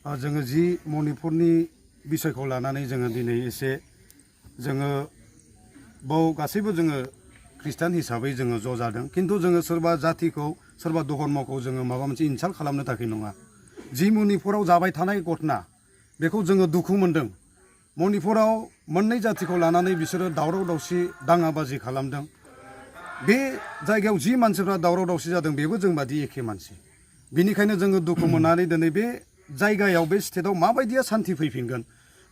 जोङो जि मणिपुरनि बिसयखौ लानानै जोङो दिनै एसे जोङो बाव गासैबो जोङो ख्रिस्टान हिसाबै जोङो ज' जादों खिन्थु जोङो सोरबा जातिखौ सोरबा धर्मखौ जोङो माबा मोनसे इनसाल्ट खालामनो थाखाय नङा जि मणिपुराव जाबाय थानाय घटना बेखौ जोङो दुखु मोनदों मणिपुराव मोननै जातिखौ लानानै बिसोरो दावराव दावसि दाङाबाजि खालामदों बे जायगायाव जि मानसिफ्रा दावराव दावसि जादों बेबो जोंबादि एखे मानसि बिनिखायनो जोङो दुखु मोननानै दिनै बे जायगायाव बे स्टेटआव माबायदिया सान्थि फैफिनगोन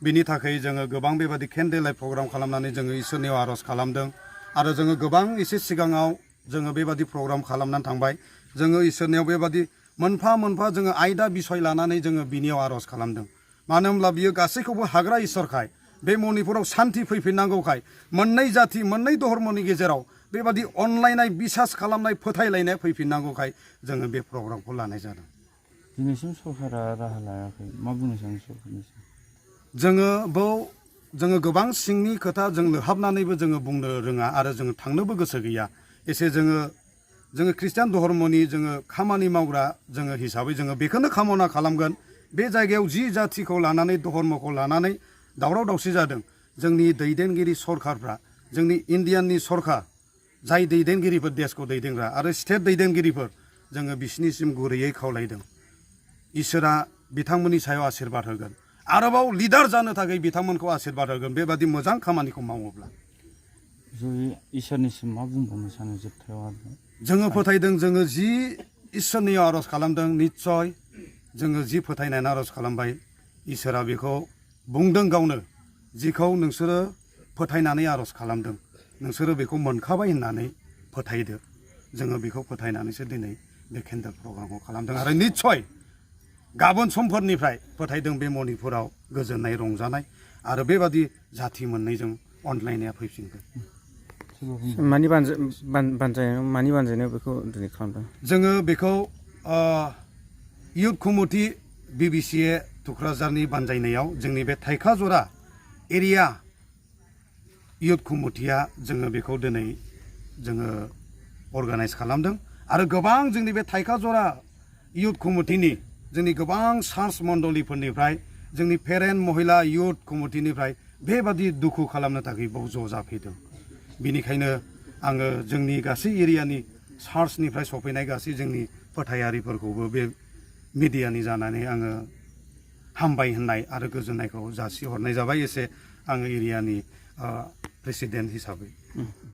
बिनि थाखाय जोङो गोबां बेबादि केन्डेल लाइट प्रग्राम खालामनानै जोङो इसोरनियाव आर'ज खालामदों आरो जोङो गोबां एसे सिगाङाव जोङो बेबादि प्रग्राम खालामनानै थांबाय जोङो इसोरनियाव बेबादि मोनफा मोनफा जोङो आयदा बिसय लानानै जोङो बिनियाव आर'ज खालामदों मानो होनब्ला बियो गासैखौबो हाग्रा इसोरखाय बे मणिपुराव सान्थि फैफिननांगौखाय मोननै जाति मोननै धर्मनि गेजेराव बेबादि अनलायनाय बिसास खालामनाय फोथायलायनाय फैफिननांगौखाय जोङो बे प्रग्रामखौ लानाय जादों दिनैसिम सरकारा राहा लायाखै मा बुंनो सानो सरकारनिसिम जोङो गोबां सिंनि खोथा जों लोहाबनानैबो जोङो बुंनो रोङा आरो जोङो थांनोबो गोसो गैया एसे जोङो ख्रिस्टान धर्मनि जोङो खामानि मावग्रा जोङो हिसाबै जोङो बेखौनो कामना खालामगोन बे जायगायाव जि जातिखौ लानानै धर्मखौ लानानै दावराव दावसि जादों जोंनि दैदेनगिरि सरकारफ्रा जोंनि इण्डियाननि सरकार जाय दैदेनगिरिफोर देशखौ दैदेनग्रा आरो स्टेट दैदेनगिरिफोर जोङो बिसिनिसिम गुरैयै खावलायदों इसोरा बिथांमोननि सायाव आशीर्बाद होगोन आरोबाव लिडार जानो थाखाय बिथांमोनखौ आशीर्बाद होगोन बेबादि मोजां खामानिखौ मावोब्ला इसोरनिसिम मा बुंबावनो सानो जोबथायाव आरो जोङो फोथायदों जोङो जि इसोरनियाव आर'ज खालामदों निस्सय जोङो जि फोथायनानै आर'ज खालामबाय इसोरा बेखौ बुंदों गावनो जिखौ नोंसोरो फोथायनानै आर'ज खालामदों नोंसोरो बेखौ मोनखाबाय होननानै फोथायदो जोङो बेखौ फोथायनानैसो दिनै बे केन्डेल प्रग्रामखौ खालामदों आरो निस्सय गाबोन समफोरनिफ्राय फोथायदों बे मणिपुराव गोजोननाय रंजानाय आरो बेबादि जाथि मोननैजों अनलायनाया फैफिनगोन मानि बानजायनायाव बेखौ दिनै खालामदों जोङो बेखौ इयुथ कमिटि बिबिसिए थुक्राझारनि बानजायनायाव जोंनि बे थाइखाजरा एरिया इयुथ कमिटिया जोङो बेखौ दिनै जोङो अर्गानाइज खालामदों आरो गोबां जोंनि बे थाइखाजरा इयुथ कमिटिनि जोंनि गोबां चार्च मण्डलिफोरनिफ्राय जोंनि पेरेन्ट महिला इयुथ कमिटिनिफ्राय बेबादि दुखु खालामनो थाखाय बाव ज' जाफैदों बिनिखायनो आङो जोंनि गासै एरियानि चार्चनिफ्राय सफैनाय गासै जोंनि फोथायारिफोरखौबो बे मिडियानि जानानै आङो हामबाय होननाय आरो गोजोननायखौ जासिहरनाय जाबाय एसे आङो एरियानि प्रेसिडेन्ट हिसाबै